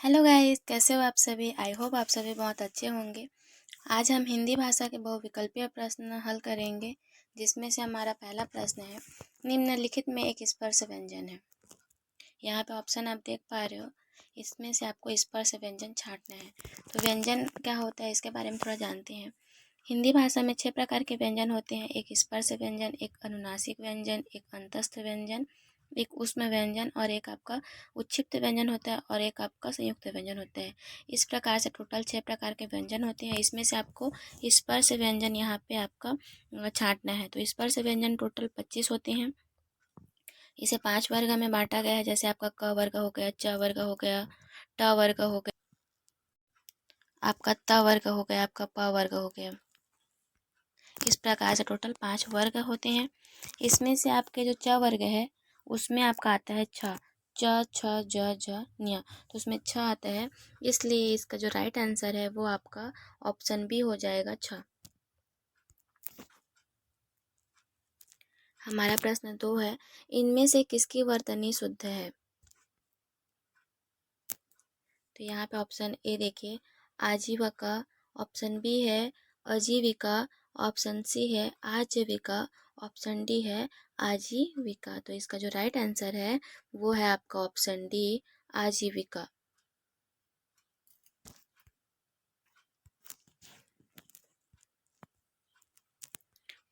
Hello guys, कैसे हो आप सभी। आई होप आप सभी बहुत अच्छे होंगे। आज हम हिंदी भाषा के बहुविकल्पीय प्रश्न हल करेंगे, जिसमें से हमारा पहला प्रश्न है, निम्नलिखित में एक स्पर्श व्यंजन है। यहाँ पे ऑप्शन आप देख पा रहे हो, इसमें से आपको स्पर्श व्यंजन छांटना है। तो व्यंजन क्या होता है इसके बारे में थोड़ा जानते हैं। हिंदी भाषा में 6 प्रकार के व्यंजन होते हैं। एक स्पर्श व्यंजन, एक अनुनासिक व्यंजन, एक अंतस्थ व्यंजन, एक ऊष्म व्यंजन और एक आपका उच्छिष्ट व्यंजन होता है और एक आपका संयुक्त व्यंजन होता है। इस प्रकार से टोटल 6 प्रकार के व्यंजन होते हैं। इसमें से आपको स्पर्श व्यंजन यहाँ पे आपका छांटना है। तो स्पर्श व्यंजन टोटल 25 होते हैं। इसे 5 वर्ग में बांटा गया है, जैसे आपका क वर्ग हो गया, च वर्ग हो गया, ट वर्ग हो गया, आपका त वर्ग हो गया, आपका प वर्ग हो गया। इस प्रकार से टोटल 5 वर्ग होते हैं। इसमें से आपके जो च वर्ग है उसमें आपका आता है छ, छ, ज, ञ। तो उसमें छ आता है, इसलिए इसका जो राइट आंसर है वो आपका ऑप्शन बी हो जाएगा, छ। हमारा प्रश्न 2 है, इनमें से किसकी वर्तनी शुद्ध है। तो यहाँ पे ऑप्शन ए देखिए, आजीविका, ऑप्शन बी है अजीविका, ऑप्शन सी है आजीविका, ऑप्शन डी है आजीविका। तो इसका जो राइट आंसर है वो है आपका ऑप्शन डी, आजीविका।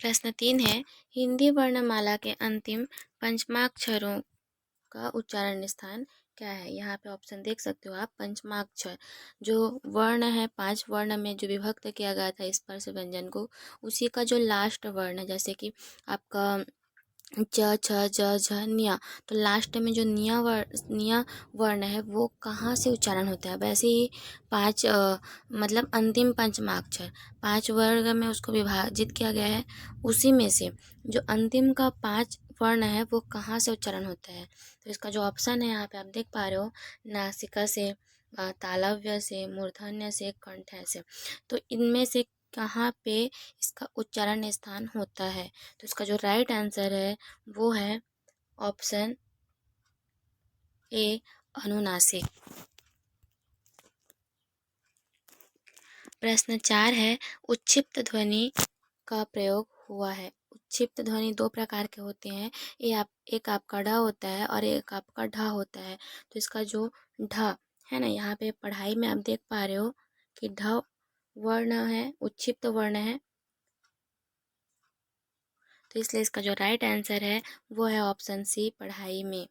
प्रश्न 3 है, हिंदी वर्णमाला के अंतिम पंचमाक्षरों का उच्चारण स्थान क्या है। यहाँ पे ऑप्शन देख सकते हो आप, पंचमाक्षर जो वर्ण है, 5 वर्ण में जो विभक्त किया गया था स्पर्श व्यंजन को, उसी का जो लास्ट वर्ण है, जैसे कि आपका च, छ, ज, झ, न्या। तो लास्ट में जो निया वर्ण है वो कहाँ से उच्चारण होता है। वैसे ही 5 मतलब अंतिम पंचमाक्षर 5 वर्ग में उसको विभाजित किया गया है, उसी में से जो अंतिम का 5 वर्ण है वो कहाँ से उच्चारण होता है। तो इसका जो ऑप्शन है यहाँ पे आप देख पा रहे हो, नासिका से, तालव्य से, मूर्धन्य से, कंठ से। तो इनमें से कहाँ पे इसका उच्चारण स्थान होता है। तो इसका जो राइट आंसर है वो है ऑप्शन ए, अनुनासिक। प्रश्न 4 है, उच्छिष्ट ध्वनि का प्रयोग हुआ है। उच्छिष्ट ध्वनि 2 प्रकार के होते हैं। एक आपका ढ होता है और एक आपका ढ होता है। तो इसका जो ढ है ना, यहाँ पे पढ़ाई में आप देख पा रहे हो कि ढ वर्ण है, उच्छिष्ट वर्ण है। तो इसलिए इसका जो राइट आंसर है वो है ऑप्शन सी, पढ़ाई में।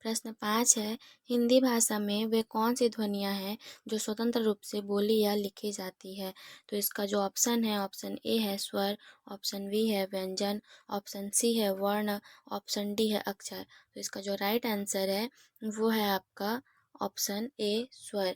प्रश्न 5 है, हिंदी भाषा में वे कौन सी ध्वनियाँ हैं जो स्वतंत्र रूप से बोली या लिखी जाती है। तो इसका जो ऑप्शन है, ऑप्शन ए है स्वर, ऑप्शन बी है व्यंजन, ऑप्शन सी है वर्ण, ऑप्शन डी है अक्षर। तो इसका जो राइट आंसर है वो है आपका ऑप्शन ए, स्वर।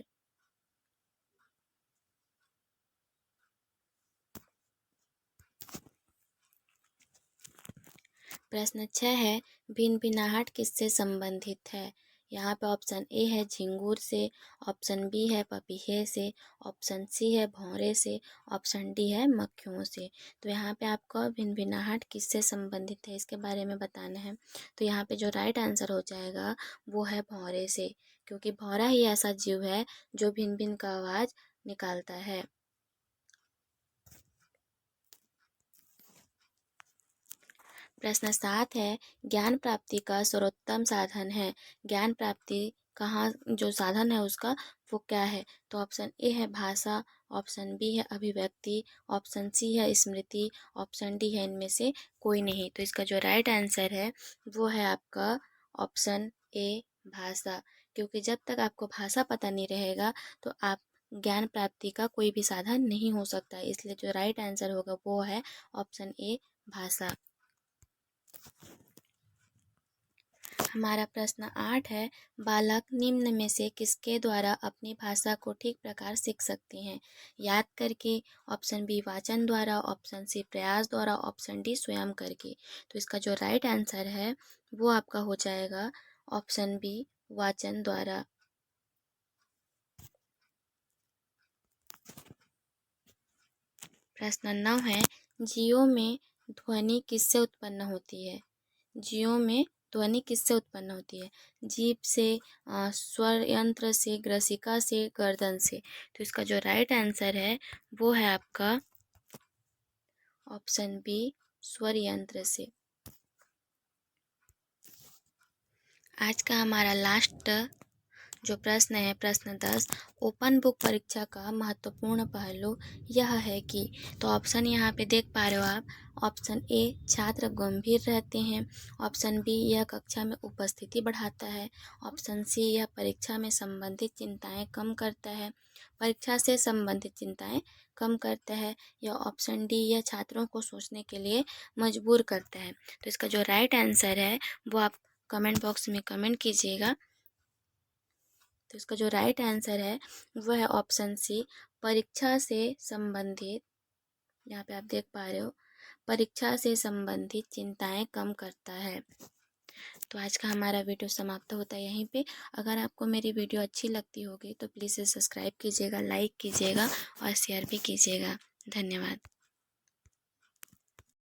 प्रश्न 6 है, भिनभिनाहट किससे संबंधित है। यहाँ पे ऑप्शन ए है झिंगुर से, ऑप्शन बी है पपीहे से, ऑप्शन सी है भौरे से, ऑप्शन डी है मक्खियों से। तो यहाँ पे आपको भिनभिनाहट किससे संबंधित है इसके बारे में बताना है। तो यहाँ पे जो राइट आंसर हो जाएगा वो है भौरे से, क्योंकि भौरा ही ऐसा जीव है जो भिन भिन का आवाज़ निकालता है। प्रश्न 7 है, ज्ञान प्राप्ति का सर्वोत्तम साधन है। ज्ञान प्राप्ति कहाँ जो साधन है उसका वो क्या है। तो ऑप्शन ए है भाषा, ऑप्शन बी है अभिव्यक्ति, ऑप्शन सी है स्मृति, ऑप्शन डी है इनमें से कोई नहीं। तो इसका जो राइट आंसर है वो है आपका ऑप्शन ए, भाषा। क्योंकि जब तक आपको भाषा पता नहीं रहेगा तो आप ज्ञान प्राप्ति का कोई भी साधन नहीं हो सकता। इसलिए जो राइट आंसर होगा वो है ऑप्शन ए, भाषा। हमारा प्रश्न 8 है, बालक निम्न में से किसके द्वारा अपनी भाषा को ठीक प्रकार सीख सकते हैं। याद करके, ऑप्शन बी वाचन द्वारा, ऑप्शन सी प्रयास द्वारा, ऑप्शन डी स्वयं करके। तो इसका जो राइट आंसर है वो आपका हो जाएगा ऑप्शन बी, वाचन द्वारा। प्रश्न 9 है, जीओ में ध्वनि किससे उत्पन्न होती है। जीओ में ध्वनि किससे उत्पन्न होती है? जीभ से, स्वर यंत्र से, ग्रसिका से, गर्दन से। तो इसका जो राइट आंसर है वो है आपका ऑप्शन बी, स्वर यंत्र से। आज का हमारा लास्ट जो प्रश्न है, प्रश्न 10, ओपन बुक परीक्षा का महत्वपूर्ण पहलू यह है कि, तो ऑप्शन यहाँ पे देख पा रहे हो आप। ऑप्शन ए, छात्र गंभीर रहते हैं। ऑप्शन बी, यह कक्षा में उपस्थिति बढ़ाता है। ऑप्शन सी, यह परीक्षा में संबंधित चिंताएं कम करता है, परीक्षा से संबंधित चिंताएं कम करता है। या ऑप्शन डी, यह छात्रों को सोचने के लिए मजबूर करता है। तो इसका जो राइट आंसर है वो आप कमेंट बॉक्स में कमेंट कीजिएगा। तो इसका जो राइट आंसर है वह है ऑप्शन सी, परीक्षा से संबंधित, यहाँ पे आप देख पा रहे हो, परीक्षा से संबंधित चिंताएं कम करता है। तो आज का हमारा वीडियो समाप्त होता है यहीं पे। अगर आपको मेरी वीडियो अच्छी लगती होगी तो प्लीज़ सब्सक्राइब कीजिएगा, लाइक कीजिएगा और शेयर भी कीजिएगा। धन्यवाद।